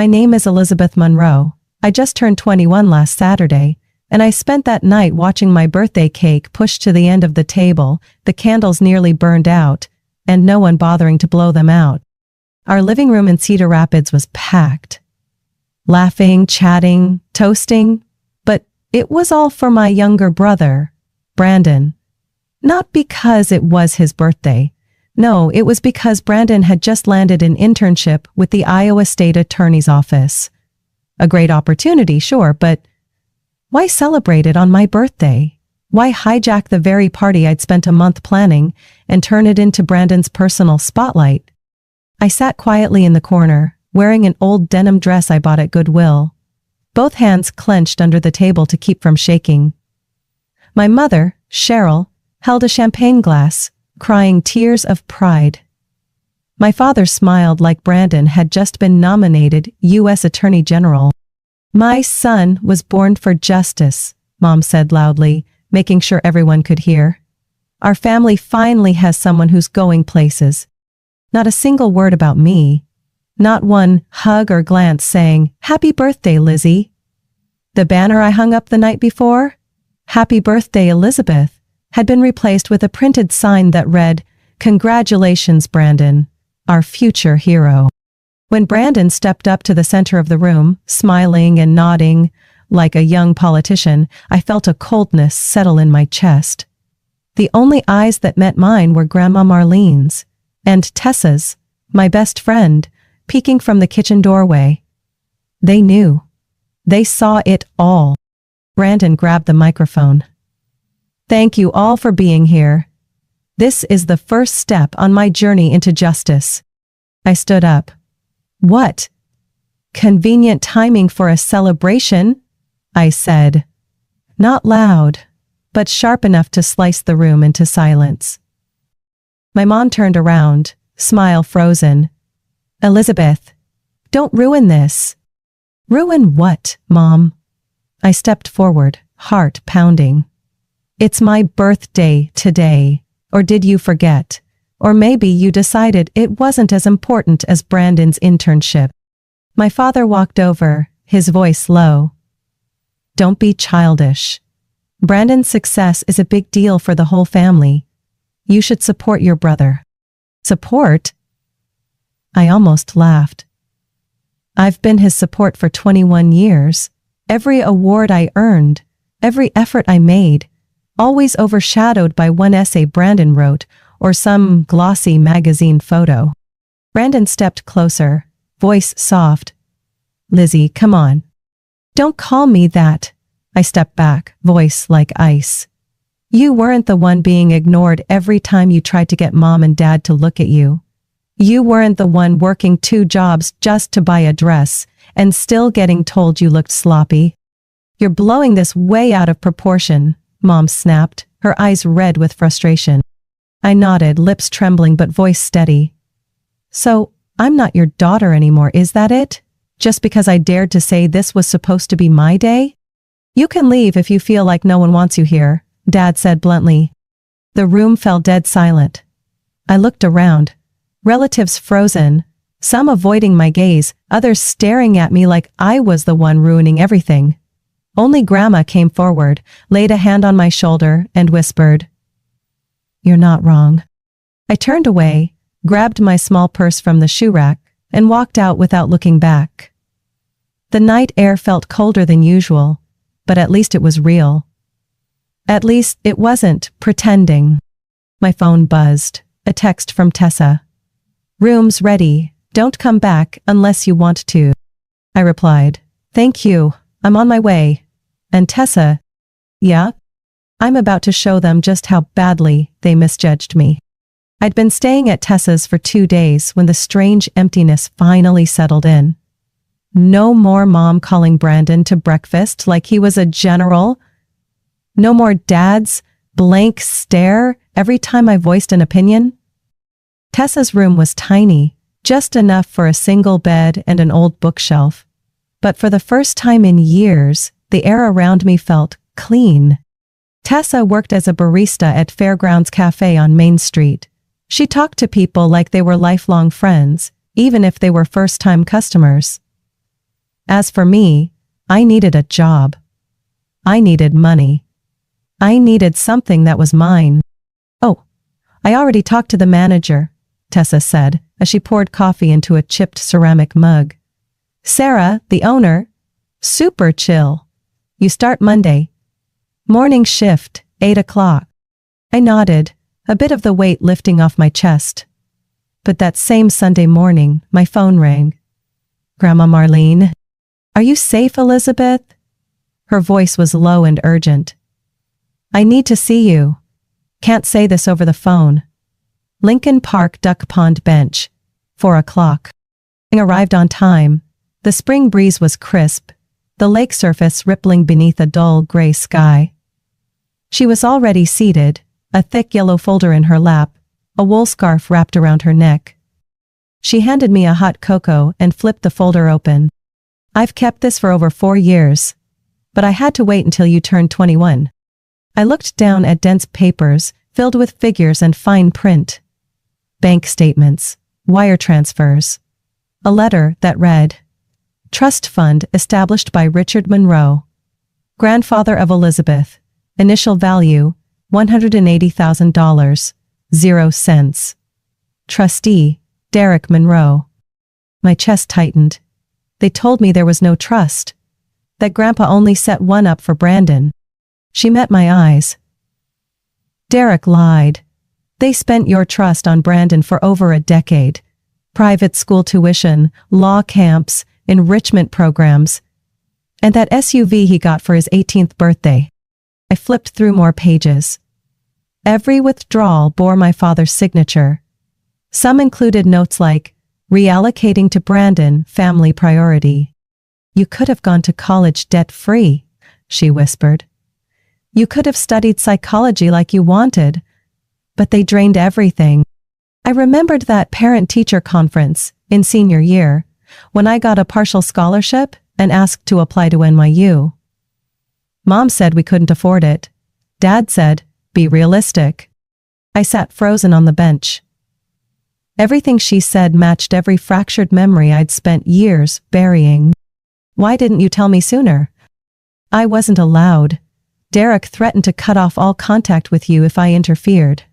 My name is Elizabeth Monroe. I just turned 21 last Saturday, and I spent that night watching my birthday cake pushed to the end of the table, the candles nearly burned out, and no one bothering to blow them out. Our living room in Cedar Rapids was packed. Laughing, chatting, toasting, but it was all for my younger brother, Brandon. Not because it was his birthday. No, it was because Brandon had just landed an internship with the Iowa State Attorney's Office. A great opportunity, sure, but why celebrate it on my birthday? Why hijack the very party I'd spent a month planning and turn it into Brandon's personal spotlight? I sat quietly in the corner, wearing an old denim dress I bought at Goodwill, both hands clenched under the table to keep from shaking. My mother, Cheryl, held a champagne glass, crying tears of pride. My father smiled like Brandon had just been nominated U.S. Attorney General. My son was born for justice, Mom said loudly, making sure everyone could hear. Our family finally has someone who's going places. Not a single word about me. Not one hug or glance saying, "Happy birthday, Lizzie." The banner I hung up the night before, "Happy birthday, Elizabeth," had been replaced with a printed sign that read, "Congratulations, Brandon, our future hero." When Brandon stepped up to the center of the room, smiling and nodding like a young politician, I felt a coldness settle in my chest. The only eyes that met mine were Grandma Marlene's and Tessa's, my best friend, peeking from the kitchen doorway. They knew. They saw it all. Brandon grabbed the microphone. "Thank you all for being here. This is the first step on my journey into justice." I stood up. "What? Convenient timing for a celebration?" I said. Not loud, but sharp enough to slice the room into silence. My mom turned around, smile frozen. "Elizabeth, don't ruin this." "Ruin what, Mom?" I stepped forward, heart pounding. "It's my birthday today. Or did you forget? Or maybe you decided it wasn't as important as Brandon's internship." My father walked over, his voice low. "Don't be childish. Brandon's success is a big deal for the whole family. You should support your brother." "Support?" I almost laughed. I've been his support for 21 years. Every award I earned, every effort I made, always overshadowed by one essay Brandon wrote or some glossy magazine photo. Brandon stepped closer, voice soft. "Lizzie, come on. Don't call me that." I stepped back, voice like ice. "You weren't the one being ignored every time you tried to get Mom and Dad to look at you. You weren't the one working 2 jobs just to buy a dress and still getting told you looked sloppy. You're blowing this way out of proportion," Mom snapped, her eyes red with frustration. I nodded, lips trembling but voice steady. "So, I'm not your daughter anymore, is that it? Just because I dared to say this was supposed to be my day?" "You can leave if you feel like no one wants you here," Dad said bluntly. The room fell dead silent. I looked around. Relatives frozen, some avoiding my gaze, others staring at me like I was the one ruining everything. Only Grandma came forward, laid a hand on my shoulder, and whispered, "You're not wrong." I turned away, grabbed my small purse from the shoe rack, and walked out without looking back. The night air felt colder than usual, but at least it was real. At least it wasn't pretending. My phone buzzed, a text from Tessa. "Room's ready, don't come back unless you want to." I replied, "Thank you, I'm on my way." And Tessa, "Yeah? I'm about to show them just how badly they misjudged me." I'd been staying at Tessa's for 2 days when the strange emptiness finally settled in. No more Mom calling Brandon to breakfast like he was a general. No more Dad's blank stare every time I voiced an opinion. Tessa's room was tiny, just enough for a single bed and an old bookshelf. But for the first time in years, the air around me felt clean. Tessa worked as a barista at Fairgrounds Cafe on Main Street. She talked to people like they were lifelong friends, even if they were first-time customers. As for me, I needed a job. I needed money. I needed something that was mine. Oh, I already talked to the manager, Tessa said, as she poured coffee into a chipped ceramic mug. Sarah, the owner, super chill. You start Monday. Morning shift, 8 o'clock. I nodded, a bit of the weight lifting off my chest. But that same Sunday morning, my phone rang. Grandma Marlene. Are you safe, Elizabeth? Her voice was low and urgent. I need to see you. Can't say this over the phone. Lincoln Park Duck Pond Bench. 4 o'clock. I arrived on time. The spring breeze was crisp, the lake surface rippling beneath a dull gray sky. She was already seated, a thick yellow folder in her lap, a wool scarf wrapped around her neck. She handed me a hot cocoa and flipped the folder open. I've kept this for over 4 years. But I had to wait until you turned 21. I looked down at dense papers, filled with figures and fine print. Bank statements, wire transfers. A letter that read, Trust Fund established by Richard Monroe. Grandfather of Elizabeth. Initial value, $180,000. 0 cents. Trustee, Derek Monroe. My chest tightened. They told me there was no trust. That Grandpa only set one up for Brandon. She met my eyes. Derek lied. They spent your trust on Brandon for over a decade. Private school tuition, law camps, enrichment programs, and that SUV he got for his 18th birthday. I flipped through more pages. Every withdrawal bore my father's signature. Some included notes like, reallocating to Brandon, family priority. You could have gone to college debt-free, she whispered. You could have studied psychology like you wanted. But they drained everything. I remembered that parent-teacher conference in senior year, when I got a partial scholarship and asked to apply to NYU. Mom said we couldn't afford it. Dad said, be realistic. I sat frozen on the bench. Everything she said matched every fractured memory I'd spent years burying. Why didn't you tell me sooner? I wasn't allowed. Derek threatened to cut off all contact with you if I interfered.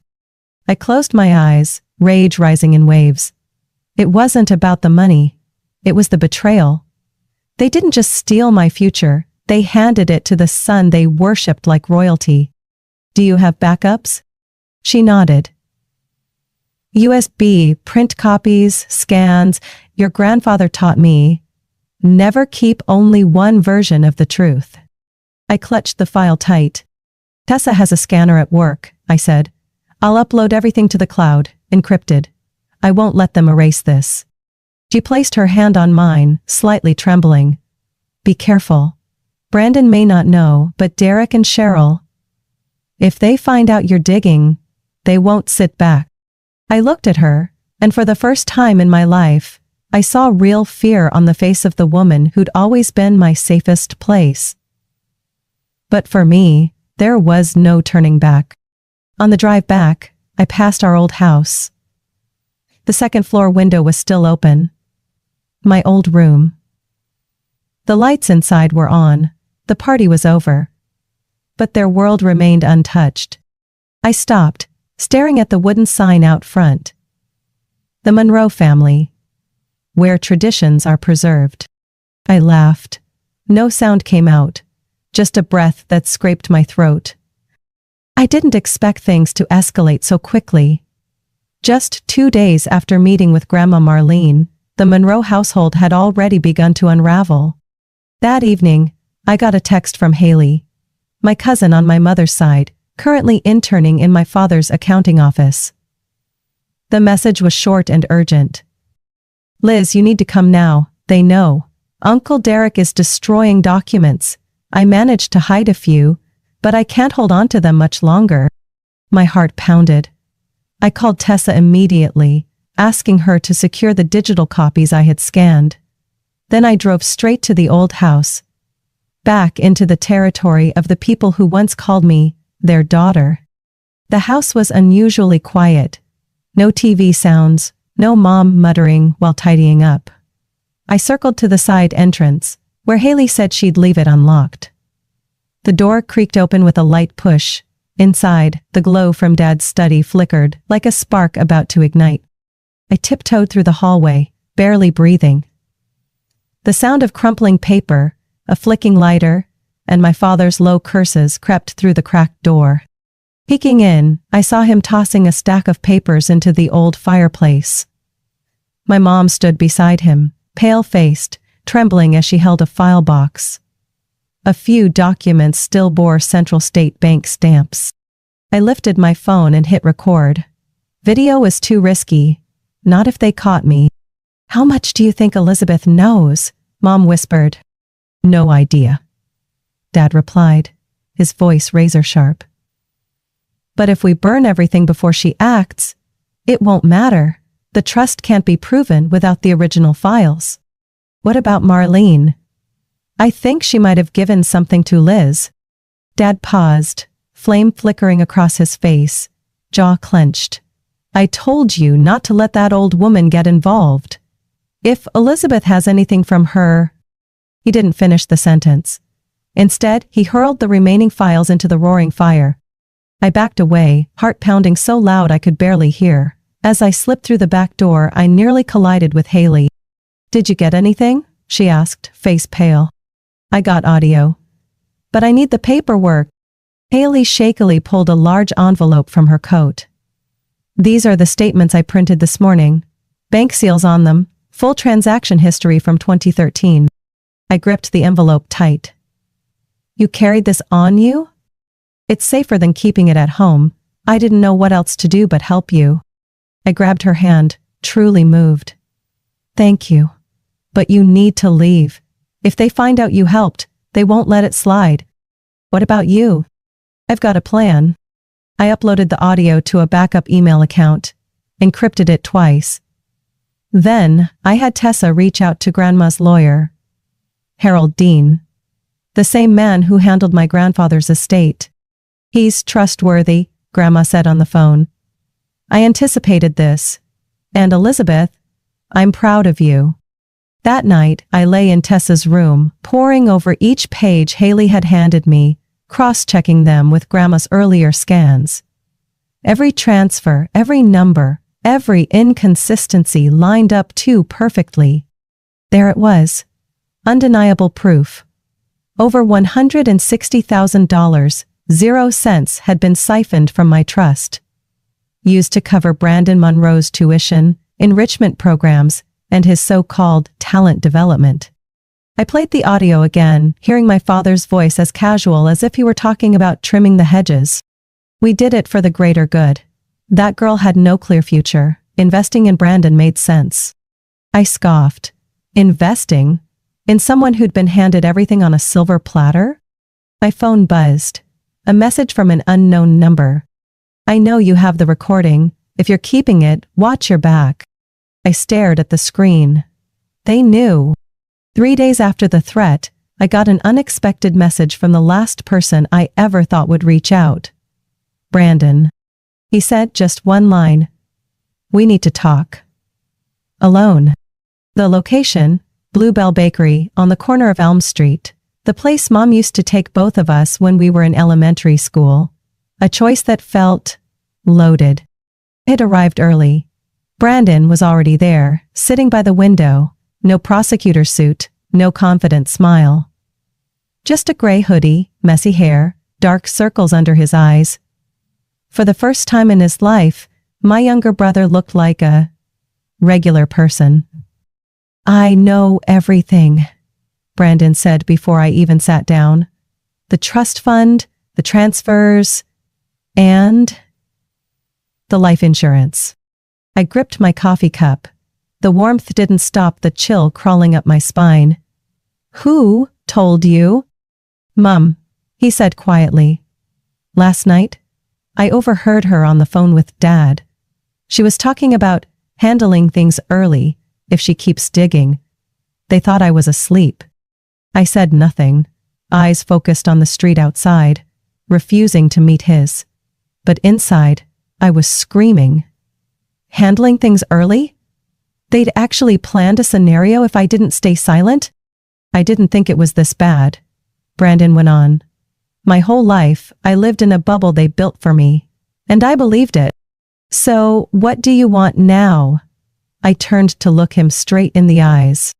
I closed my eyes, rage rising in waves. It wasn't about the money. It was the betrayal. They didn't just steal my future, they handed it to the son they worshipped like royalty. Do you have backups? She nodded. USB, print copies, scans. Your grandfather taught me, never keep only one version of the truth. I clutched the file tight. Tessa has a scanner at work, I said. I'll upload everything to the cloud, encrypted. I won't let them erase this. She placed her hand on mine, slightly trembling. Be careful. Brandon may not know, but Derek and Cheryl. If they find out you're digging, they won't sit back. I looked at her, and for the first time in my life, I saw real fear on the face of the woman who'd always been my safest place. But for me, there was no turning back. On the drive back, I passed our old house. The second-floor window was still open. My old room. The lights inside were on. The party was over. But their world remained untouched. I stopped, staring at the wooden sign out front. The Monroe family. Where traditions are preserved. I laughed. No sound came out. Just a breath that scraped my throat. I didn't expect things to escalate so quickly. Just 2 days after meeting with Grandma Marlene, the Monroe household had already begun to unravel. That evening, I got a text from Haley, my cousin on my mother's side, currently interning in my father's accounting office. The message was short and urgent. Liz, you need to come now, they know. Uncle Derek is destroying documents. I managed to hide a few, but I can't hold on to them much longer. My heart pounded. I called Tessa immediately, asking her to secure the digital copies I had scanned. Then I drove straight to the old house, back into the territory of the people who once called me their daughter. The house was unusually quiet. No TV sounds, no mom muttering while tidying up. I circled to the side entrance, where Haley said she'd leave it unlocked. The door creaked open with a light push. Inside, the glow from Dad's study flickered like a spark about to ignite. I tiptoed through the hallway, barely breathing. The sound of crumpling paper, a flicking lighter, and my father's low curses crept through the cracked door. Peeking in, I saw him tossing a stack of papers into the old fireplace. My mom stood beside him, pale-faced, trembling as she held a file box. A few documents still bore Central State Bank stamps. I lifted my phone and hit record. Video was too risky. Not if they caught me. "How much do you think Elizabeth knows?" Mom whispered. "No idea," Dad replied, his voice razor-sharp. "But if we burn everything before she acts, it won't matter. The trust can't be proven without the original files." "What about Marlene?" "I think she might have given something to Liz." Dad paused, flame flickering across his face, jaw clenched. "I told you not to let that old woman get involved. If Elizabeth has anything from her—" He didn't finish the sentence. Instead, he hurled the remaining files into the roaring fire. I backed away, heart pounding so loud I could barely hear. As I slipped through the back door, I nearly collided with Haley. "Did you get anything?" she asked, face pale. "I got audio. But I need the paperwork." Haley shakily pulled a large envelope from her coat. "These are the statements I printed this morning. Bank seals on them, full transaction history from 2013. I gripped the envelope tight. "You carried this on you?" "It's safer than keeping it at home. I didn't know what else to do but help you." I grabbed her hand, truly moved. "Thank you. But you need to leave. If they find out you helped, they won't let it slide." "What about you?" "I've got a plan." I uploaded the audio to a backup email account, encrypted it twice. Then, I had Tessa reach out to Grandma's lawyer, Harold Dean, the same man who handled my grandfather's estate. "He's trustworthy," Grandma said on the phone. "I anticipated this. And Elizabeth, I'm proud of you." That night, I lay in Tessa's room, poring over each page Haley had handed me, cross-checking them with Grandma's earlier scans. Every transfer, every number, every inconsistency lined up too perfectly. There it was. Undeniable proof. Over $160,000, 0 cents had been siphoned from my trust. Used to cover Brandon Monroe's tuition, enrichment programs, and his so-called talent development. I played the audio again, hearing my father's voice as casual as if he were talking about trimming the hedges. "We did it for the greater good. That girl had no clear future. Investing in Brandon made sense." I scoffed. Investing? In someone who'd been handed everything on a silver platter? My phone buzzed. A message from an unknown number. "I know you have the recording. If you're keeping it, watch your back." I stared at the screen. They knew. 3 days after the threat, I got an unexpected message from the last person I ever thought would reach out. "Brandon." He said just one line. "We need to talk." Alone. The location, Bluebell Bakery, on the corner of Elm Street. The place Mom used to take both of us when we were in elementary school. A choice that felt loaded. It arrived early. Brandon was already there, sitting by the window. No prosecutor suit, no confident smile. Just a gray hoodie, messy hair, dark circles under his eyes. For the first time in his life, my younger brother looked like a regular person. "I know everything," Brandon said before I even sat down. "The trust fund, the transfers, and the life insurance." I gripped my coffee cup. The warmth didn't stop the chill crawling up my spine. "Who told you?" "Mum," he said quietly. "Last night, I overheard her on the phone with Dad. She was talking about handling things early, if she keeps digging. They thought I was asleep." I said nothing, eyes focused on the street outside, refusing to meet his. But inside, I was screaming. Handling things early? They'd actually planned a scenario if I didn't stay silent? I didn't think it was this bad, Brandon went on. My whole life, I lived in a bubble they built for me. And I believed it. So, what do you want now? I turned to look him straight in the eyes.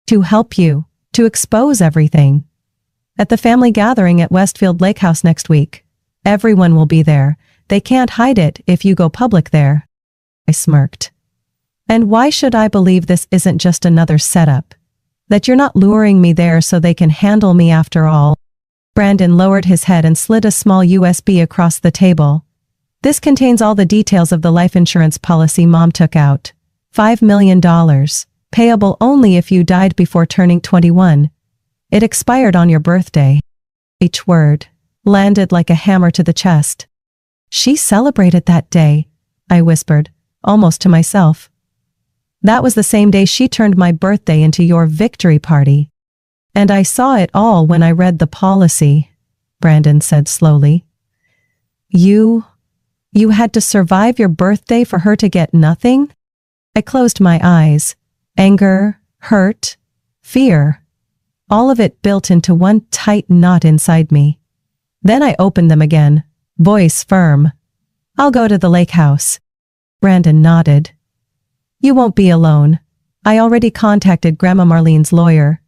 To help you, to expose everything. At the family gathering at Westfield Lake House next week. Everyone will be there. They can't hide it if you go public there. I smirked. And why should I believe this isn't just another setup? That you're not luring me there so they can handle me after all? Brandon lowered his head and slid a small USB across the table. This contains all the details of the life insurance policy Mom took out. $5 million. Payable only if you died before turning 21. It expired on your birthday. Each word landed like a hammer to the chest. She celebrated that day, I whispered, almost to myself. That was the same day she turned my birthday into your victory party. And I saw it all when I read the policy, Brandon said slowly. You had to survive your birthday for her to get nothing? I closed my eyes. Anger, hurt, fear. All of it built into one tight knot inside me. Then I opened them again, voice firm. I'll go to the lake house. Brandon nodded. You won't be alone. I already contacted Grandma Marlene's lawyer.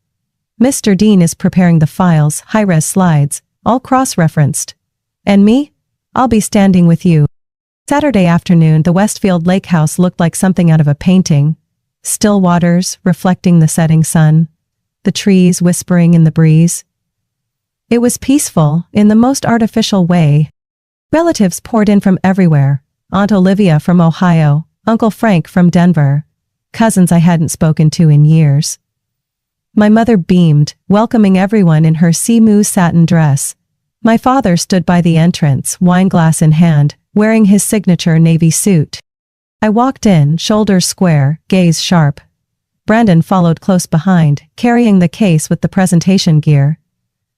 Mr. Dean is preparing the files, high-res slides, all cross-referenced. And me? I'll be standing with you. Saturday afternoon, the Westfield Lake House looked like something out of a painting. Still waters reflecting the setting sun. The trees whispering in the breeze. It was peaceful in the most artificial way. Relatives poured in from everywhere. Aunt Olivia from Ohio, Uncle Frank from Denver. Cousins I hadn't spoken to in years. My mother beamed, welcoming everyone in her sea-moo satin dress. My father stood by the entrance, wine glass in hand, wearing his signature navy suit. I walked in, shoulders square, gaze sharp. Brandon followed close behind, carrying the case with the presentation gear.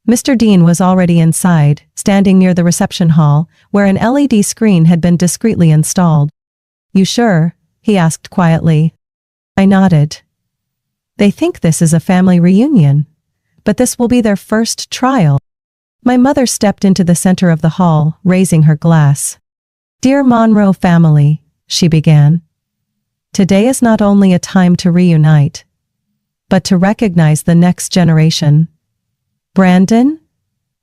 Mr. Dean was already inside, standing near the reception hall, where an LED screen had been discreetly installed. You sure? He asked quietly. I nodded. They think this is a family reunion. But this will be their first trial. My mother stepped into the center of the hall, raising her glass. Dear Monroe family, she began. Today is not only a time to reunite, but to recognize the next generation. Brandon,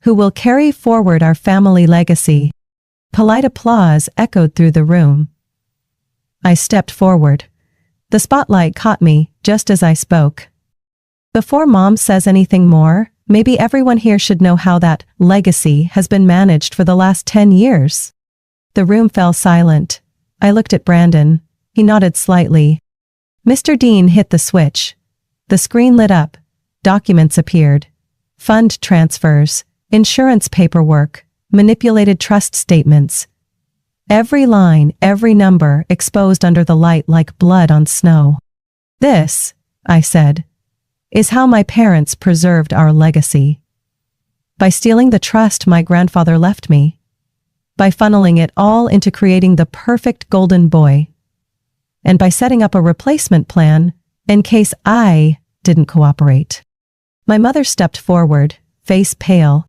who will carry forward our family legacy. Polite applause echoed through the room. I stepped forward. The spotlight caught me, just as I spoke. Before Mom says anything more, maybe everyone here should know how that legacy has been managed for the last 10 years. The room fell silent. I looked at Brandon. He nodded slightly. Mr. Dean hit the switch. The screen lit up. Documents appeared. Fund transfers, insurance paperwork, manipulated trust statements. Every line, every number exposed under the light like blood on snow. This, I said, is how my parents preserved our legacy. By stealing the trust my grandfather left me. By funneling it all into creating the perfect golden boy. And by setting up a replacement plan in case I didn't cooperate. My mother stepped forward, face pale.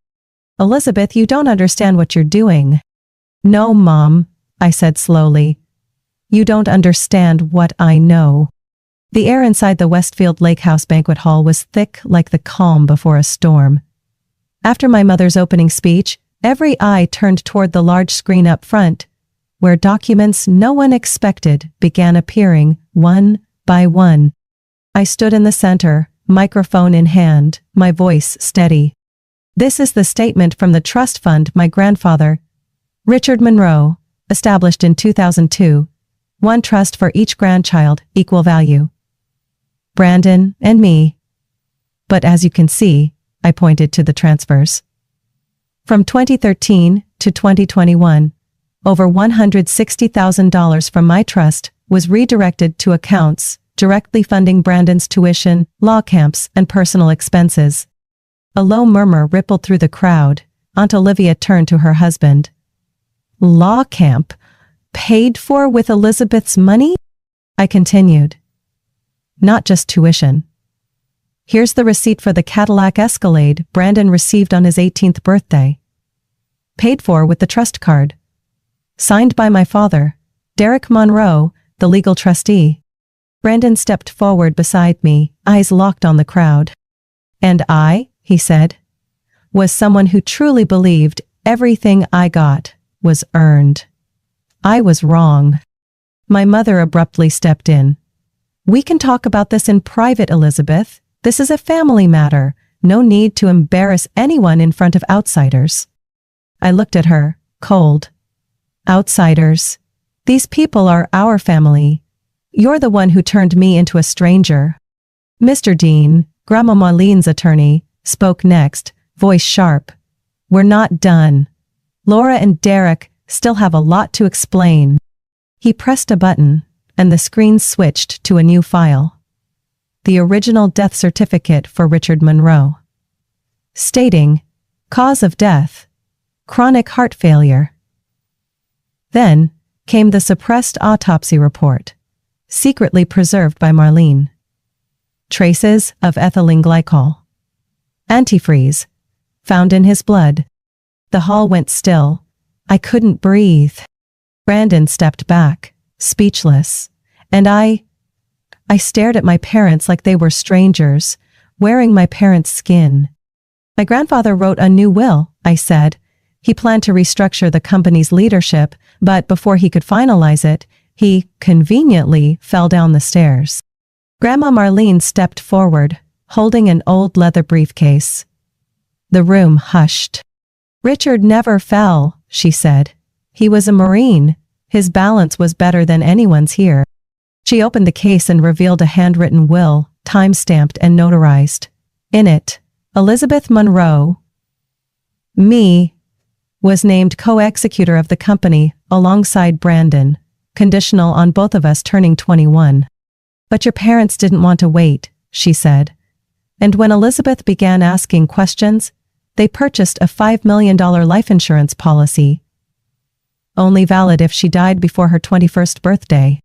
Elizabeth, you don't understand what you're doing. No, Mom, I said slowly. You don't understand what I know. The air inside the Westfield Lake House banquet hall was thick like the calm before a storm. After my mother's opening speech, every eye turned toward the large screen up front, where documents no one expected began appearing one by one. I stood in the center, microphone in hand, my voice steady. This is the statement from the trust fund my grandfather, Richard Monroe, established in 2002. One trust for each grandchild, equal value. Brandon and me. But as you can see, I pointed to the transfers. From 2013 to 2021, over $160,000 from my trust was redirected to accounts, directly funding Brandon's tuition, law camps, and personal expenses. A low murmur rippled through the crowd. Aunt Olivia turned to her husband. Law camp? Paid for with Elizabeth's money? I continued. Not just tuition. Here's the receipt for the Cadillac Escalade Brandon received on his 18th birthday. Paid for with the trust card. Signed by my father, Derek Monroe, the legal trustee. Brandon stepped forward beside me, eyes locked on the crowd. And I, he said, was someone who truly believed everything I got was earned. I was wrong. My mother abruptly stepped in. We can talk about this in private, Elizabeth. This is a family matter. No need to embarrass anyone in front of outsiders. I looked at her, cold. Outsiders. These people are our family. You're the one who turned me into a stranger. Mr. Dean, Grandma Marlene's attorney, spoke next, voice sharp. We're not done. Laura and Derek still have a lot to explain. He pressed a button, and the screen switched to a new file. The original death certificate for Richard Monroe. Stating, cause of death, chronic heart failure. Then came the suppressed autopsy report, secretly preserved by Marlene. Traces of ethylene glycol. Antifreeze, found in his blood. The hall went still. I couldn't breathe. Brandon stepped back, speechless, and I stared at my parents like they were strangers, wearing my parents' skin. My grandfather wrote a new will, I said. He planned to restructure the company's leadership, but before he could finalize it, he conveniently fell down the stairs. Grandma Marlene stepped forward, holding an old leather briefcase. The room hushed. Richard never fell, she said. He was a Marine. His balance was better than anyone's here. She opened the case and revealed a handwritten will, time-stamped and notarized. In it, Elizabeth Monroe, me, was named co-executor of the company alongside Brandon, conditional on both of us turning 21. But your parents didn't want to wait, she said. And when Elizabeth began asking questions, they purchased a $5 million life insurance policy, only valid if she died before her 21st birthday.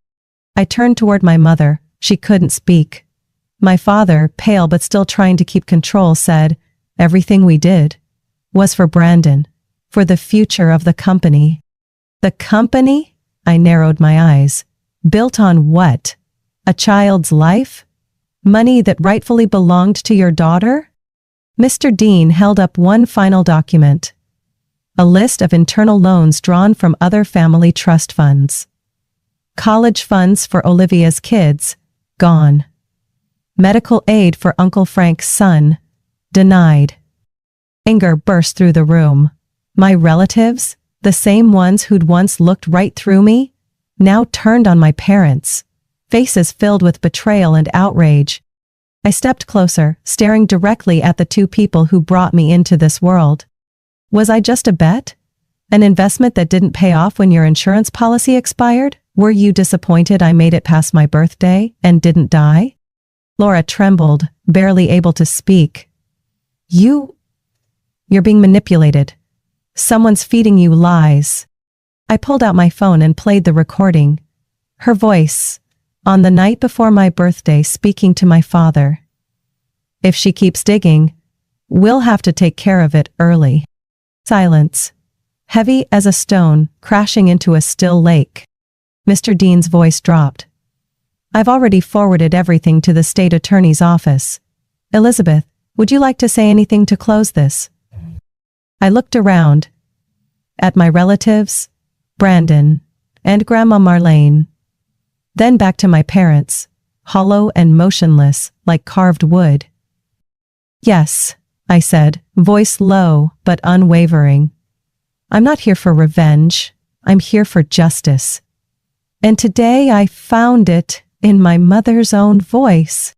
I turned toward my mother. She couldn't speak. My father, pale but still trying to keep control, said, everything we did was for Brandon, for the future of the company. The company? I narrowed my eyes. Built on what? A child's life? Money that rightfully belonged to your daughter? Mr. Dean held up one final document. A list of internal loans drawn from other family trust funds. College funds for Olivia's kids, gone. Medical aid for Uncle Frank's son, denied. Anger burst through the room. My relatives, the same ones who'd once looked right through me, now turned on my parents, faces filled with betrayal and outrage. I stepped closer, staring directly at the two people who brought me into this world. Was I just a bet? An investment that didn't pay off when your insurance policy expired? Were you disappointed I made it past my birthday and didn't die? Laura trembled, barely able to speak. You're being manipulated. Someone's feeding you lies. I pulled out my phone and played the recording. Her voice, on the night before my birthday, speaking to my father. If she keeps digging, we'll have to take care of it early. Silence, heavy as a stone, crashing into a still lake. Mr. Dean's voice dropped. I've already forwarded everything to the state attorney's office. Elizabeth, would you like to say anything to close this? I looked around, at my relatives, Brandon, and Grandma Marlene. Then back to my parents, hollow and motionless, like carved wood. Yes, I said, voice low but unwavering. I'm not here for revenge. I'm here for justice. And today I found it in my mother's own voice.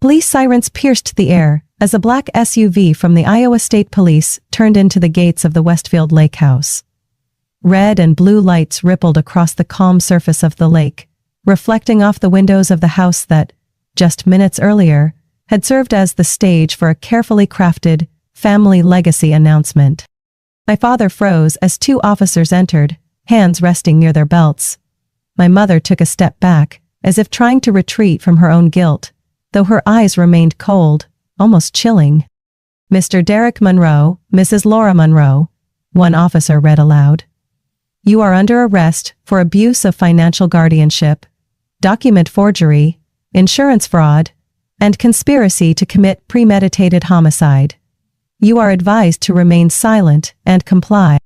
Police sirens pierced the air as a black SUV from the Iowa State Police turned into the gates of the Westfield Lake House. Red and blue lights rippled across the calm surface of the lake, reflecting off the windows of the house that, just minutes earlier, had served as the stage for a carefully crafted family legacy announcement. My father froze as two officers entered, hands resting near their belts. My mother took a step back, as if trying to retreat from her own guilt, though her eyes remained cold, almost chilling. Mr. Derek Monroe, Mrs. Laura Monroe, one officer read aloud. You are under arrest for abuse of financial guardianship, document forgery, insurance fraud, and conspiracy to commit premeditated homicide. You are advised to remain silent and comply.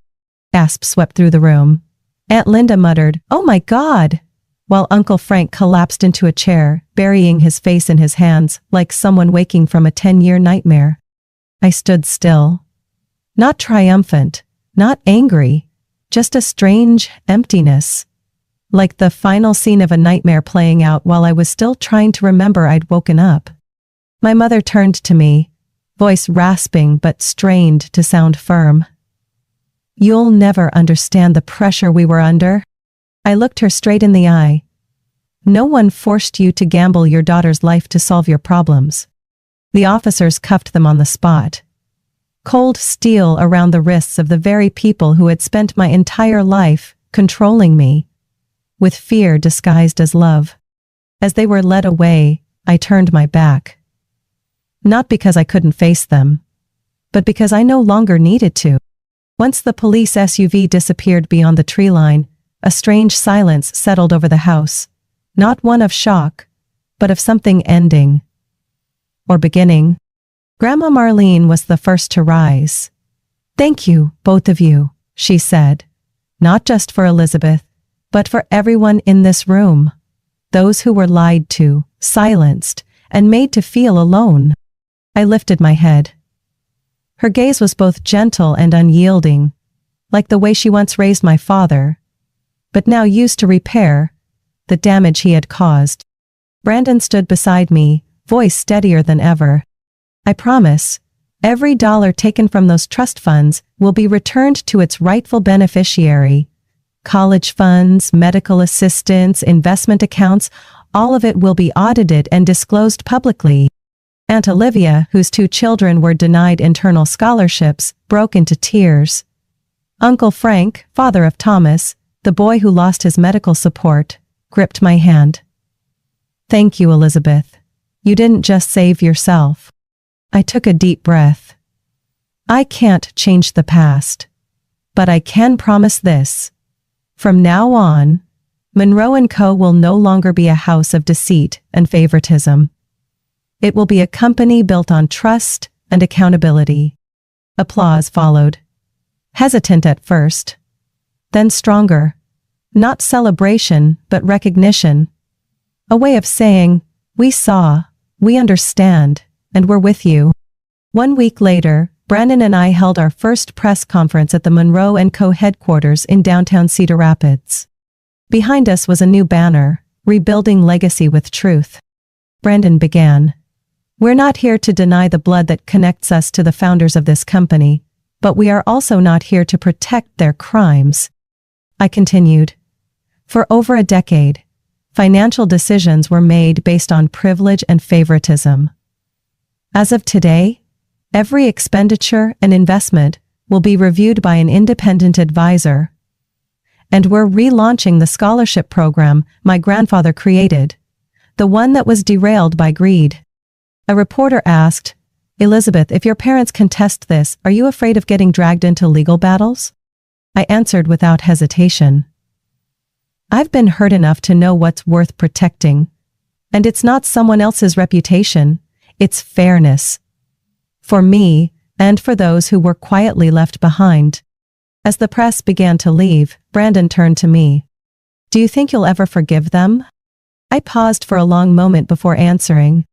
Gasps swept through the room. Aunt Linda muttered, "Oh my God!" while Uncle Frank collapsed into a chair, burying his face in his hands like someone waking from a 10-year nightmare. I stood still. Not triumphant, not angry, just a strange emptiness. Like the final scene of a nightmare playing out while I was still trying to remember I'd woken up. My mother turned to me, voice rasping but strained to sound firm. You'll never understand the pressure we were under. I looked her straight in the eye. No one forced you to gamble your daughter's life to solve your problems. The officers cuffed them on the spot. Cold steel around the wrists of the very people who had spent my entire life controlling me, with fear disguised as love. As they were led away, I turned my back. Not because I couldn't face them, but because I no longer needed to. Once the police SUV disappeared beyond the tree line, a strange silence settled over the house, not one of shock, but of something ending. Or beginning. Grandma Marlene was the first to rise. Thank you, both of you, she said. Not just for Elizabeth, but for everyone in this room. Those who were lied to, silenced, and made to feel alone. I lifted my head. Her gaze was both gentle and unyielding, like the way she once raised my father, but now used to repair the damage he had caused. Brandon stood beside me, voice steadier than ever. I promise, every dollar taken from those trust funds will be returned to its rightful beneficiary. College funds, medical assistance, investment accounts, all of it will be audited and disclosed publicly. Aunt Olivia, whose 2 children were denied internal scholarships, broke into tears. Uncle Frank, father of Thomas, the boy who lost his medical support, gripped my hand. Thank you, Elizabeth. You didn't just save yourself. I took a deep breath. I can't change the past, but I can promise this. From now on, Monroe & Co. will no longer be a house of deceit and favoritism. It will be a company built on trust and accountability. Applause followed. Hesitant at first, then stronger. Not celebration, but recognition. A way of saying, we saw, we understand, and we're with you. 1 week later, Brandon and I held our first press conference at the Monroe & Co. headquarters in downtown Cedar Rapids. Behind us was a new banner, Rebuilding Legacy with Truth. Brandon began. We're not here to deny the blood that connects us to the founders of this company, but we are also not here to protect their crimes. I continued. For over a decade, financial decisions were made based on privilege and favoritism. As of today, every expenditure and investment will be reviewed by an independent advisor. And we're relaunching the scholarship program my grandfather created, the one that was derailed by greed. A reporter asked, Elizabeth, if your parents contest this, are you afraid of getting dragged into legal battles? I answered without hesitation. I've been hurt enough to know what's worth protecting. And it's not someone else's reputation, it's fairness. For me, and for those who were quietly left behind. As the press began to leave, Brandon turned to me. Do you think you'll ever forgive them? I paused for a long moment before answering.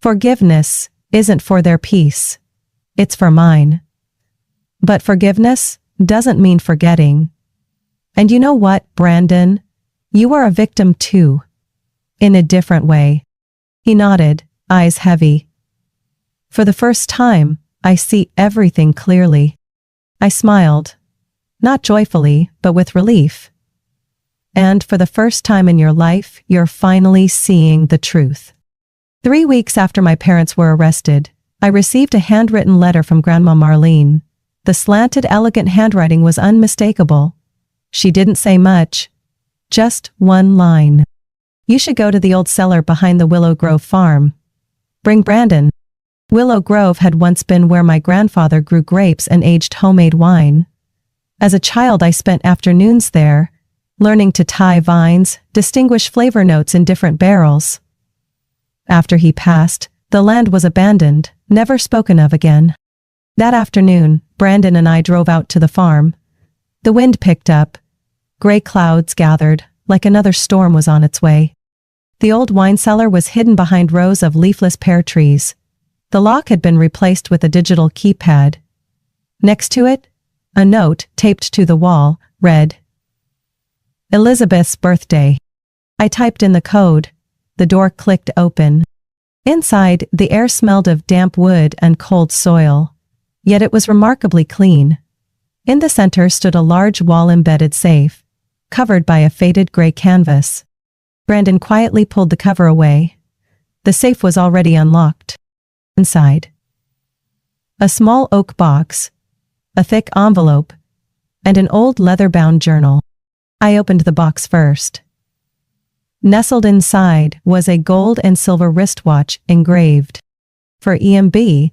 Forgiveness isn't for their peace. It's for mine. But forgiveness doesn't mean forgetting. And you know what, Brandon? You are a victim too. In a different way. He nodded, eyes heavy. For the first time, I see everything clearly. I smiled. Not joyfully, but with relief. And for the first time in your life, you're finally seeing the truth. 3 weeks after my parents were arrested, I received a handwritten letter from Grandma Marlene. The slanted, elegant handwriting was unmistakable. She didn't say much. Just one line. You should go to the old cellar behind the Willow Grove farm. Bring Brandon. Willow Grove had once been where my grandfather grew grapes and aged homemade wine. As a child, I spent afternoons there, learning to tie vines, distinguish flavor notes in different barrels. After he passed, the land was abandoned, never spoken of again. That afternoon, Brandon and I drove out to the farm. The wind picked up. Gray clouds gathered, like another storm was on its way. The old wine cellar was hidden behind rows of leafless pear trees. The lock had been replaced with a digital keypad. Next to it, a note taped to the wall read, "Elizabeth's birthday." I typed in the code. The door clicked open. Inside, the air smelled of damp wood and cold soil. Yet it was remarkably clean. In the center stood a large wall-embedded safe, covered by a faded gray canvas. Brandon quietly pulled the cover away. The safe was already unlocked. Inside, a small oak box, a thick envelope, and an old leather-bound journal. I opened the box first. Nestled inside was a gold and silver wristwatch engraved, "For EMB,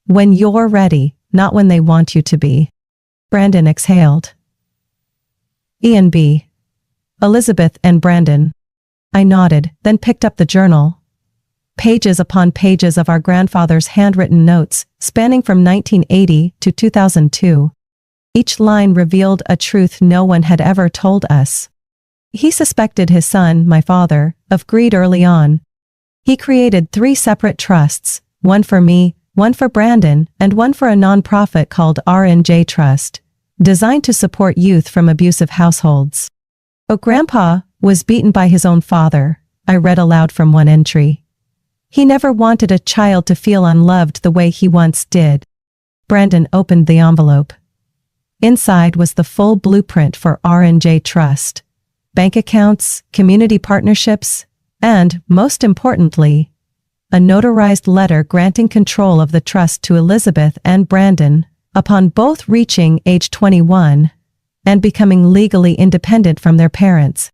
when you're ready, not when they want you to be." Brandon exhaled. "ENB. Elizabeth and Brandon." I nodded, then picked up the journal. Pages upon pages of our grandfather's handwritten notes, spanning from 1980 to 2002. Each line revealed a truth no one had ever told us. He suspected his son, my father, of greed early on. He created 3 separate trusts, one for me, one for Brandon, and one for a nonprofit called R&J Trust, designed to support youth from abusive households. "Oh, Grandpa was beaten by his own father," I read aloud from one entry. "He never wanted a child to feel unloved the way he once did." Brandon opened the envelope. Inside was the full blueprint for R&J Trust. Bank accounts, community partnerships, and, most importantly, a notarized letter granting control of the trust to Elizabeth and Brandon upon both reaching age 21 and becoming legally independent from their parents.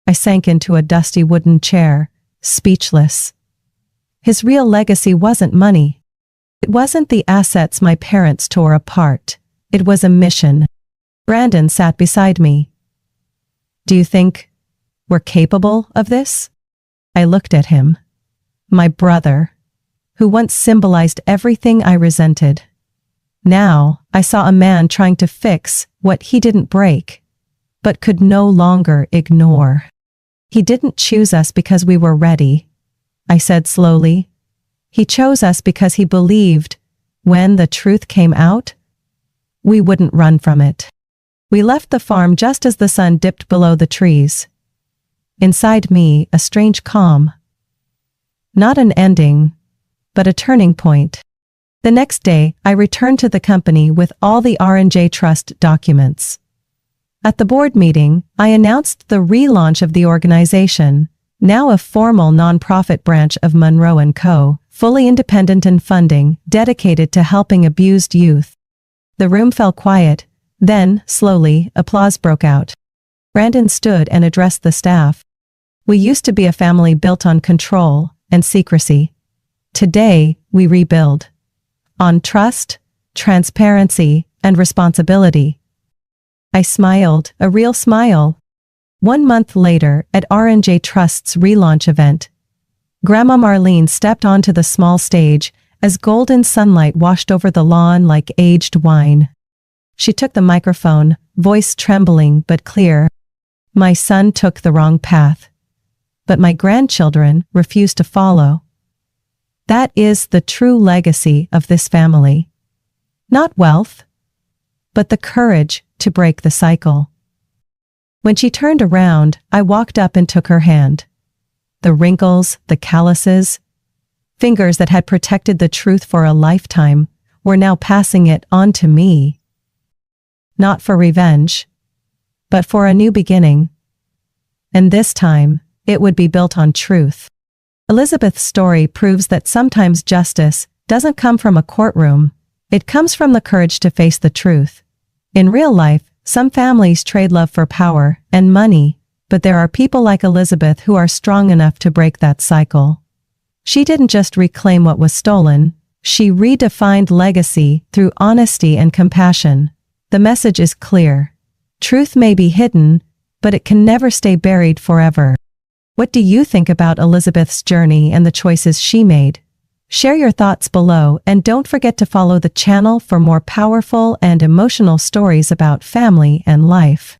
I sank into a dusty wooden chair, speechless. His real legacy wasn't money. It wasn't the assets my parents tore apart. It was a mission. Brandon sat beside me. "Do you think we're capable of this?" I looked at him. My brother, who once symbolized everything I resented. Now, I saw a man trying to fix what he didn't break, but could no longer ignore. "He didn't choose us because we were ready," I said slowly. "He chose us because he believed, when the truth came out, we wouldn't run from it." We left the farm just as the sun dipped below the trees. Inside me, a strange calm. Not an ending, but a turning point. The next day, I returned to the company with all the R&J Trust documents. At the board meeting, I announced the relaunch of the organization, now a formal nonprofit branch of Monroe & Co., fully independent in funding, dedicated to helping abused youth. The room fell quiet. Then, slowly, applause broke out. Brandon stood and addressed the staff. "We used to be a family built on control and secrecy. Today, we rebuild. On trust, transparency, and responsibility." I smiled, a real smile. 1 month later, at R&J Trust's relaunch event, Grandma Marlene stepped onto the small stage as golden sunlight washed over the lawn like aged wine. She took the microphone, voice trembling but clear. "My son took the wrong path, but my grandchildren refused to follow. That is the true legacy of this family. Not wealth, but the courage to break the cycle." When she turned around, I walked up and took her hand. The wrinkles, the calluses, fingers that had protected the truth for a lifetime, were now passing it on to me. Not for revenge, but for a new beginning. And this time, it would be built on truth. Elizabeth's story proves that sometimes justice doesn't come from a courtroom. It comes from the courage to face the truth. In real life, some families trade love for power and money, but there are people like Elizabeth who are strong enough to break that cycle. She didn't just reclaim what was stolen, She redefined legacy through honesty and compassion. The message is clear. Truth may be hidden, but it can never stay buried forever. What do you think about Elizabeth's journey and the choices she made? Share your thoughts below and don't forget to follow the channel for more powerful and emotional stories about family and life.